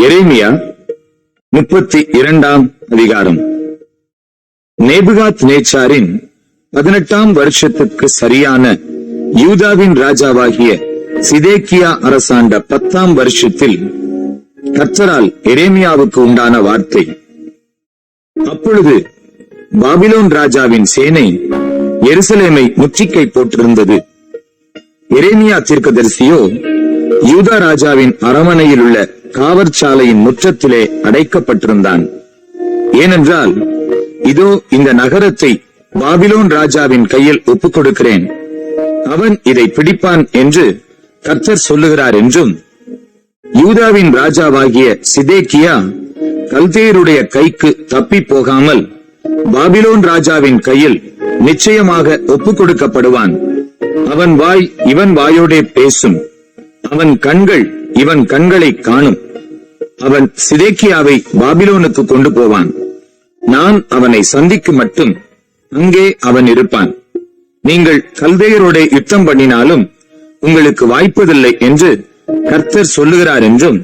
எரேமியா 32 அதிகாரம். நேபுகாத் நேச்சாரின் 18 வருஷத்துக்கு சரியான யூதாவின் ராஜாவாகிய சிதேக்கியா அரசாண்ட 10 வருஷத்தில் கர்த்தரால் எரேமியாவுக்கு உண்டான வார்த்தை. அப்பொழுது பாபிலோன் ராஜாவின் சேனை எருசலேமை முற்றுகை போட்டிருந்தது. எரேமியா தீர்க்கதரிசியோ யூதா ராஜாவின் அரமனையில் உள்ள காவற்சாலையின் முற்றத்திலே அடைக்கப்பட்டிருந்தான். ஏனென்றால், இதோ இந்த நகரத்தை பாபிலோன் ராஜாவின் கையில் ஒப்புக் கொடுக்கிறேன், அவன் இதை பிடிப்பான் என்று கர்த்தர் சொல்லுகிறார் என்றும், யூதாவின் ராஜாவாகிய சிதேக்கியா கல்தேயருடைய கைக்கு தப்பி போகாமல் பாபிலோன் ராஜாவின் கையில் நிச்சயமாக ஒப்புக் கொடுக்கப்படுவான். அவன் வாய் இவன் வாயோடே பேசும், அவன் கண்கள் இவன் கண்களை காணும். அவன் சிதேக்கியாவை பாபிலோனுக்கு கொண்டு போவான். நான் அவனை சந்திக்கும் மட்டும் அங்கே அவன் இருப்பான். நீங்கள் கல்தேயரோட யுத்தம் பண்ணினாலும் உங்களுக்கு வாய்ப்பதில்லை என்று கர்த்தர் சொல்லுகிறார் என்றும்,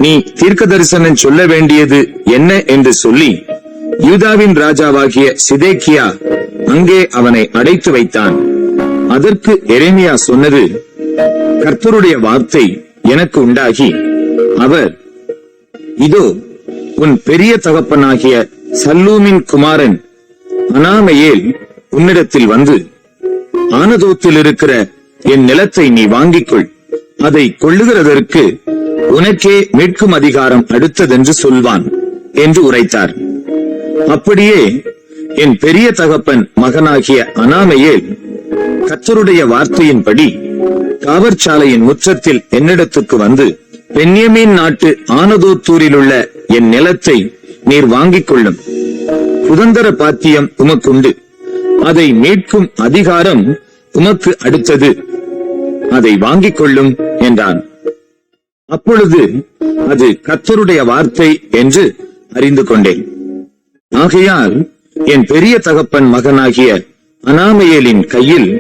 நீ தீர்க்க தரிசனம் சொல்ல வேண்டியது என்ன என்று சொல்லி யூதாவின் ராஜாவாகிய சிதேக்கியா அங்கே அவனை அடைத்து வைத்தான். அதற்கு எரேமியா சொன்னது, கர்த்தருடைய வார்த்தை எனக்கு உண்டாகி, அவர், இதோ உன் பெரிய தகப்பனாகிய சல்லூமின் குமாரன் அனாமெயேல் உன்னிடத்தில் வந்து, ஆனதோத்தில் இருக்கிற என் நிலத்தை நீ வாங்கிக்கொள், அதை கொள்ளுகிறதற்கு உனக்கே மீட்கும் அதிகாரம் அடுத்ததென்று சொல்வான் என்று உரைத்தார். அப்படியே என் பெரிய தகப்பன் மகனாகிய அனாமெயேல் கர்த்தருடைய வார்த்தையின்படி காவற்சாலையின் முற்றத்தில் என்னிடத்துக்கு வந்து, பென்யமீன் நாட்டு ஆனதோத்தூரில் உள்ள என் நிலத்தை நீர் வாங்கிக் கொள்ளும், சுதந்திர பாத்தியம் உமக்குண்டு, அதை மீட்கும் அதிகாரம் உமக்கு அடுத்தது, அதை வாங்கிக் கொள்ளும் என்றான். அப்பொழுது அது கர்த்தருடைய வார்த்தை என்று அறிந்து கொண்டேன். ஆகையால் என் பெரிய தகப்பன் மகனாகிய அனாமெயேலின் கையில்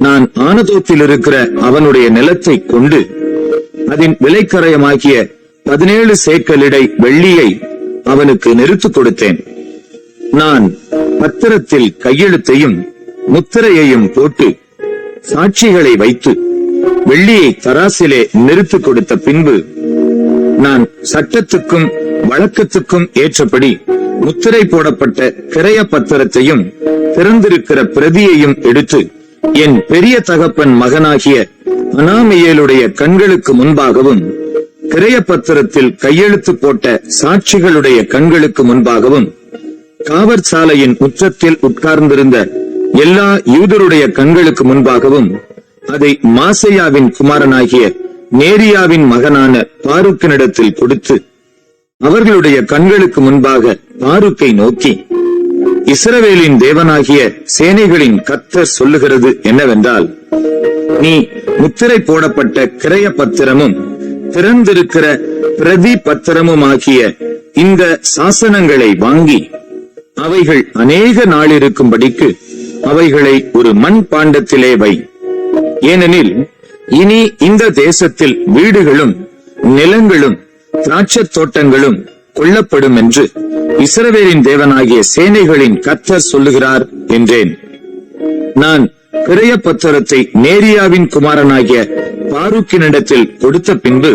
நான் ஆனதோத்தில் இருக்கிற அவனுடைய நிலத்தை கொண்டு அதன் விலைக்கரையமாகிய 17 சேக்கலிடை வெள்ளியை அவனுக்கு நிறுத்துக் கொடுத்தேன். நான் பத்திரத்தில் கையெழுத்தையும் முத்திரையையும் போட்டு சாட்சிகளை வைத்து வெள்ளியை தராசிலே நிறுத்திக் கொடுத்த பின்பு, நான் சட்டத்துக்கும் வழக்கத்துக்கும் ஏற்றபடி முத்திரை போடப்பட்ட கிரய பத்திரத்தையும் திறந்திருக்கிற பிரதியையும் எடுத்து என் பெரிய தகப்பன் மகனாகிய அனாமெயேலுடைய கண்களுக்கு முன்பாகவும் கிரய பத்திரத்தில் கையெழுத்து போட்ட சாட்சிகளுடைய கண்களுக்கு முன்பாகவும் காவற்சாலையின் முற்றத்தில் உட்கார்ந்திருந்த எல்லா யூதருடைய கண்களுக்கு முன்பாகவும் அதை மாசையாவின் குமாரனாகிய நேரியாவின் மகனான பாருக்கினிடத்தில் கொடுத்து, அவர்களுடைய கண்களுக்கு முன்பாக பாருக்கை நோக்கி, இஸ்ரவேலின் தேவனாகிய சேனைகளின் கர்த்தர் சொல்லுகிறது என்னவென்றால், நீ முத்திரை போடப்பட்ட கிரய பத்திரமும் திறந்திருக்கிற பிரதி பத்திரமுமாகிய இந்த சாசனங்களை வாங்கி அவைகள் அநேக நாளிருக்கும்படிக்கு அவைகளை ஒரு மண் பாண்டத்திலே வை. ஏனெனில் இனி இந்த தேசத்தில் வீடுகளும் நிலங்களும் திராட்சத் தோட்டங்களும் கொல்லப்படும் என்று இஸ்ரவேலின் தேவனாகிய சேனைகளின் கர்த்தர் சொல்லுகிறார் என்றேன். நான் கிரய பத்திரத்தை நேரியாவின் குமாரனாகிய பாருக்கினிடத்தில் கொடுத்த பின்பு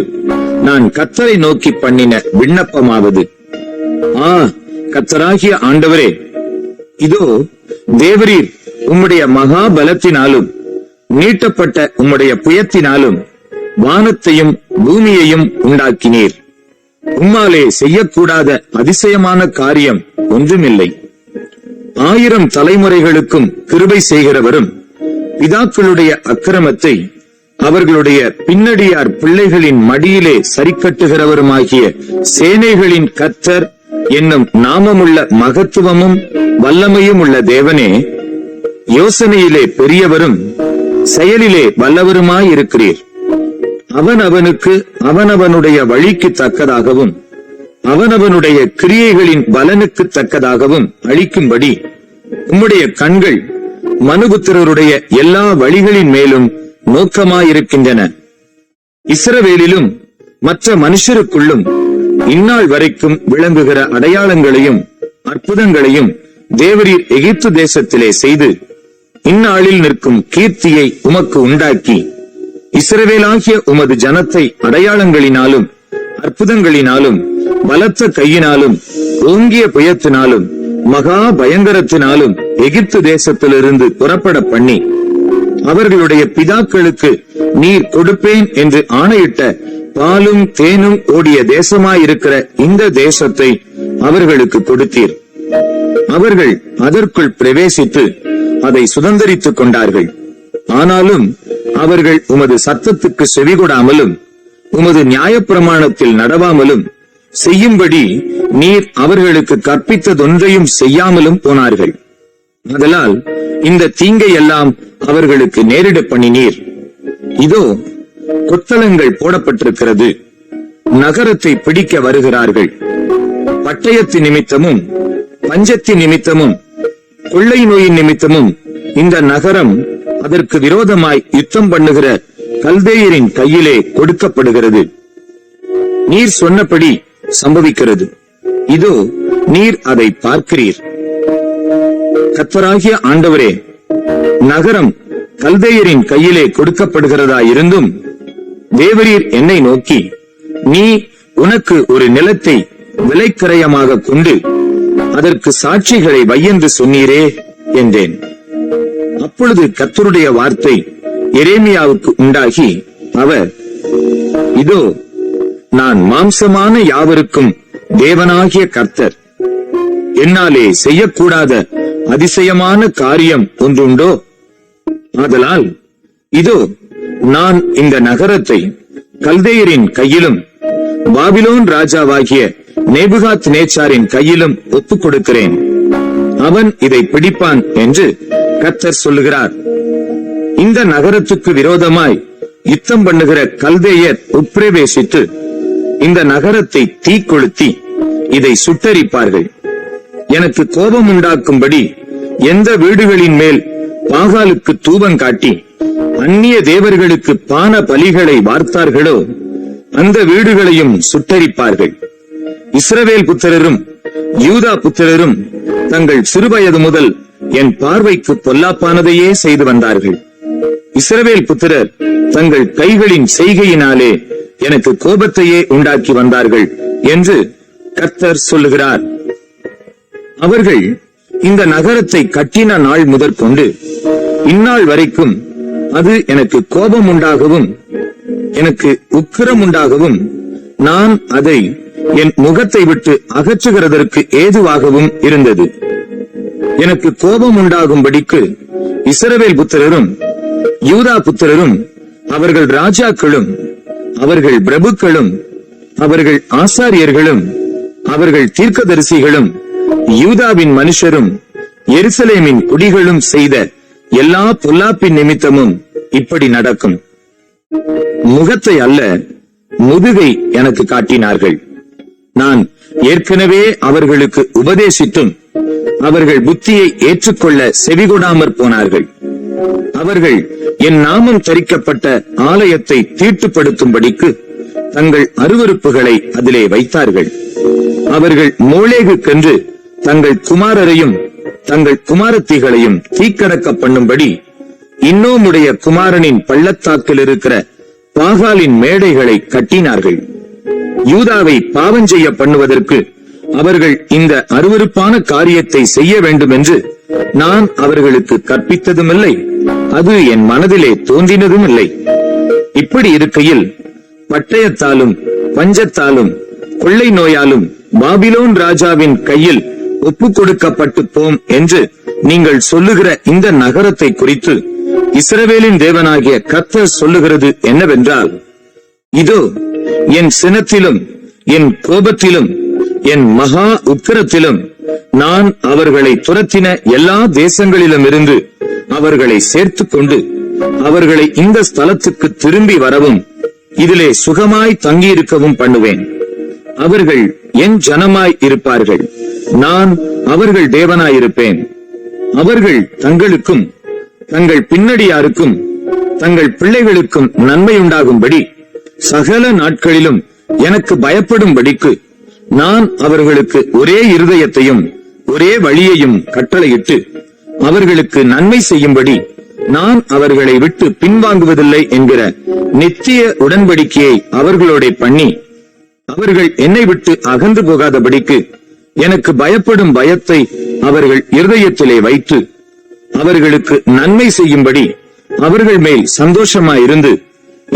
நான் கர்த்தரை நோக்கி பண்ணின விண்ணப்பமாவது, கர்த்தராகிய ஆண்டவரே, இதோ தேவரீர் உம்முடைய மகாபலத்தினாலும் நீட்டப்பட்ட உம்முடைய புயத்தினாலும் வானத்தையும் பூமியையும் உண்டாக்கினீர். உம்மாலே செய்யக்கூடாத அதிசயமான காரியம் ஒன்றுமில்லை. 1000 தலைமுறைகளுக்கும் கிருபை செய்கிறவரும் பிதாக்களுடைய அக்கிரமத்தை அவர்களுடைய பின்னடியார் பிள்ளைகளின் மடியிலே சரிக்கட்டுகிறவருமாகிய சேனைகளின் கர்த்தர் என்னும் நாமமுள்ள மகத்துவமும் வல்லமையும் உள்ள தேவனே, யோசனையிலே பெரியவரும் செயலிலே வல்லவருமாயிருக்கிறீர். அவனவனுக்கு அவனவனுடைய வழிக்கு தக்கதாகவும் அவனவனுடைய கிரியைகளின் பலனுக்கு தக்கதாகவும் அளிக்கும்படி உம்முடைய கண்கள் மனுபுத்திரருடைய எல்லா வழிகளின் மேலும் நோக்கமாயிருக்கின்றன. இஸ்ரவேலிலும் மற்ற மனுஷருக்குள்ளும் இந்நாள் வரைக்கும் விளங்குகிற அடையாளங்களையும் அற்புதங்களையும் தேவரீர் எகிப்து தேசத்திலே செய்து இந்நாளில் நிற்கும் கீர்த்தியை உமக்கு உண்டாக்கி இஸ்ரவேலாகிய உமது ஜனத்தை அடையாளங்களினாலும் அற்புதங்களினாலும் பலத்த கையினாலும் ஓங்கிய புயத்தினாலும் மகா பயங்கரத்தினாலும் எகிப்து தேசத்திலிருந்து புறப்பட பண்ணி அவர்களுடைய பிதாக்களுக்கு நீர் கொடுப்பேன் என்று ஆணையிட்ட பாலும் தேனும் ஓடிய தேசமாயிருக்கிற இந்த தேசத்தை அவர்களுக்கு கொடுத்தீர். அவர்கள் அதற்குள் பிரவேசித்து அதை சுதந்தரித்துக் கொண்டார்கள். ஆனாலும் அவர்கள் உமது சத்தத்துக்கு செவிகொடாமலும் உமது நியாயப்பிரமாணத்தில் நடவாமலும் செய்யும்படி நீர் அவர்களுக்கு கற்பித்ததொன்றையும் செய்யாமலும் போனார்கள். ஆதலால் இந்த தீங்கை எல்லாம் அவர்களுக்கு நேரிட பண்ணினீர். இதோ கொத்தளங்கள் போடப்பட்டிருக்கிறது, நகரத்தை பிடிக்க வருகிறார்கள். பட்டயத்தின் நிமித்தமும் பஞ்சத்தின் நிமித்தமும் கொள்ளை நோயின் நிமித்தமும் இந்த நகரம் அதற்கு விரோதமாய் யுத்தம் பண்ணுகிற கல்தேயரின் கையிலே கொடுக்கப்படுகிறது. நீர் சொன்னபடி சம்பவிக்கிறது. இதோ நீர் அதை பார்க்கிறீர். கர்த்தராகிய ஆண்டவரே, நகரம் கல்தேயரின் கையிலே கொடுக்கப்படுகிறதா இருந்தும் தேவரீர் என்னை நோக்கி, நீ உனக்கு ஒரு நிலத்தை விலைக்கிரயமாக கொண்டு அதற்கு சாட்சிகளை வையென்று சொன்னீரே என்றேன். அப்பொழுது கர்த்தருடைய வார்த்தை எரேமியாவுக்கு உண்டாகி, அவர், இதோ நான் மாம்சமான யாவருக்கும் தேவனாகிய கர்த்தர். என்னாலே செய்யக்கூடாத அதிசயமான காரியம் ஒன்றுண்டோ? ஆதலால் இதோ நான் இந்த நகரத்தை கல்தேயரின் கையிலும் பாபிலோன் ராஜாவாகிய நேபுகாத் நேச்சாரின் கையிலும் ஒப்புக் கொடுக்கிறேன். அவன் இதை பிடிப்பான் என்று கர்த்தர் சொல்லுகிறார். இந்த நகரத்துக்கு விரோதமாய் யுத்தம் பண்ணுகிற கல்தேயர் உட்பிரவேசித்து இந்த நகரத்தை தீக்கொளுத்தி இதை சுட்டரிப்பார்கள். எனக்கு கோபம் உண்டாக்கும்படி எந்த வீடுகளின் மேல் பாகாலுக்கு தூபம் காட்டி அந்நிய தேவர்களுக்கு பான பலிகளை வார்த்தார்களோ அந்த வீடுகளையும் சுட்டரிப்பார்கள். இஸ்ரவேல் புத்திரரும் யூதா புத்திரரும் தங்கள் சிறுவயது முதல் என் பார்வைக்கு பொல்லாப்பானதையே செய்து வந்தார்கள். இஸ்ரவேல் புத்திரர் தங்கள் கைகளின் செய்கையினாலே எனக்கு கோபத்தையே உண்டாக்கி வந்தார்கள் என்று கர்த்தர் சொல்லுகிறார். அவர்கள் இந்த நகரத்தை கட்டின நாள் முதற்கொண்டு இந்நாள் வரைக்கும் அது எனக்கு கோபம் உண்டாகவும் எனக்கு உக்கிரம் உண்டாகவும் நான் அதை என் முகத்தை விட்டு அகற்றுகிறதற்கு ஏதுவாகவும் இருந்தது. எனக்கு கோபம் உண்டாகும்படிக்கு இஸ்ரவேல் புத்திரரும் யூதா புத்திரரும் அவர்கள் ராஜாக்களும் அவர்கள் பிரபுக்களும் அவர்கள் ஆசாரியர்களும் அவர்கள் தீர்க்கதரிசிகளும் யூதாவின் மனுஷரும் எருசலேமின் குடிகளும் செய்த எல்லா பொல்லாப்பின் நிமித்தமும் இப்படி நடக்கும். முகத்தை அல்ல, முதுகை எனக்கு காட்டினார்கள். நான் ஏற்கனவே அவர்களுக்கு உபதேசித்தும் அவர்கள் புத்தியை ஏற்றுக்கொள்ள செவிகொடாமற் போனார்கள். அவர்கள் என் நாமம் தரிக்கப்பட்ட ஆலயத்தை தீட்டுப்படுத்தும்படிக்கு தங்கள் அருவருப்புகளை அதிலே வைத்தார்கள். அவர்கள் மோளேகுக்கென்று தங்கள் குமாரரையும் தங்கள் குமாரத்திகளையும் தீக்கடக்க பண்ணும்படி இன்னோமுடைய குமாரனின் பள்ளத்தாக்கில் இருக்கிற பாகாலின் மேடைகளை கட்டினார்கள். யூதாவை பாவஞ்செய்ய பண்ணுவதற்கு அவர்கள் இந்த அருவருப்பான காரியத்தை செய்ய வேண்டும் என்று நான் அவர்களுக்கு கற்பித்ததுமில்லை, அது என் மனதிலே தோன்றினதும் இல்லை. இப்படி இருக்கையில் பட்டயத்தாலும் பஞ்சத்தாலும் கொள்ளை நோயாலும் பாபிலோன் ராஜாவின் கையில் ஒப்புக் கொடுக்கப்பட்டு போம் என்று நீங்கள் சொல்லுகிற இந்த நகரத்தை குறித்து இஸ்ரவேலின் தேவனாகிய கர்த்தர் சொல்லுகிறது என்னவென்றால், இதோ என் சினத்திலும் என் கோபத்திலும் என் மகா உக்கிரத்திலும் நான் அவர்களை துரத்தின எல்லா தேசங்களிலும் இருந்து அவர்களை சேர்த்துக் கொண்டு அவர்களை இந்த ஸ்தலத்துக்கு திரும்பி வரவும் இதிலே சுகமாய் தங்கியிருக்கவும் பண்ணுவேன். அவர்கள் என் ஜனமாய் இருப்பார்கள், நான் அவர்கள் தேவனாயிருப்பேன். அவர்கள் தங்களுக்கும் தங்கள் பின்னடியாருக்கும் தங்கள் பிள்ளைகளுக்கும் நன்மையுண்டாகும்படி சகல நாட்களிலும் எனக்கு பயப்படும்படிக்கு நான் அவர்களுக்கு ஒரே இருதயத்தையும் ஒரே வழியையும் கட்டளையிட்டு அவர்களுக்கு நன்மை செய்யும்படி நான் அவர்களை விட்டு பின்வாங்குவதில்லை என்கிற நித்திய உடன்படிக்கையை அவர்களோட பண்ணி அவர்கள் என்னை விட்டு அகன்று போகாதபடிக்கு எனக்கு பயப்படும் பயத்தை அவர்கள் இருதயத்திலே வைத்து அவர்களுக்கு நன்மை செய்யும்படி அவர்கள் மேல் சந்தோஷமாயிருந்து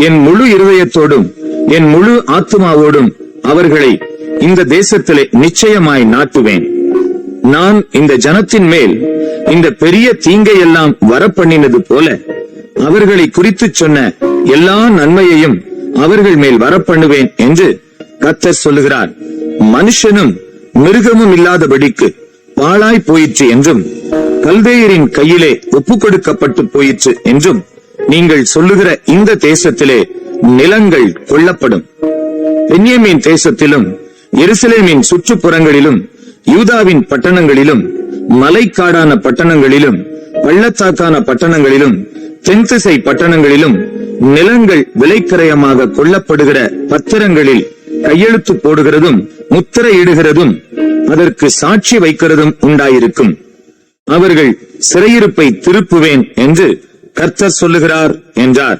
என் முழு இருதயத்தோடும் என் முழு ஆத்துமாவோடும் அவர்களை இந்த தேசத்திலே நிச்சயமாய் நாட்டுவேன். நான் இந்த ஜனத்தின் மேல் இந்த பெரிய தீங்கையெல்லாம் வரப்பண்ணினது போல அவர்களை குறித்து சொன்ன எல்லா நன்மையையும் அவர்கள் மேல் வரப்பண்ணுவேன் என்று கர்த்தர் சொல்லுகிறார். மனுஷனும் மிருகமும் இல்லாதபடிக்கு பாழாய் போயிற்று என்றும் கல்தேயரின் கையிலே ஒப்புக் கொடுக்கப்பட்டு போயிற்று என்றும் நீங்கள் சொல்லுகிற இந்த தேசத்திலே நிலங்கள் கொள்ளப்படும். பென்யமீன் தேசத்திலும் எருசலேமின் சுற்றுப்புறங்களிலும் யூதாவின் பட்டணங்களிலும் மலைக்காடான பட்டணங்களிலும் பள்ளத்தாக்கான பட்டணங்களிலும் தென்திசை பட்டணங்களிலும் நிலங்கள் விலைக்கிரயமாக கொள்ளப்படுகிற பத்திரங்களில் கையெழுத்து போடுகிறதும் முத்திரையிடுகிறதும் அதற்கு சாட்சி வைக்கிறதும் உண்டாயிருக்கும். அவர்கள் சிறையிருப்பை திருப்புவேன் என்று கர்த்தர் சொல்லுகிறார் என்றார்.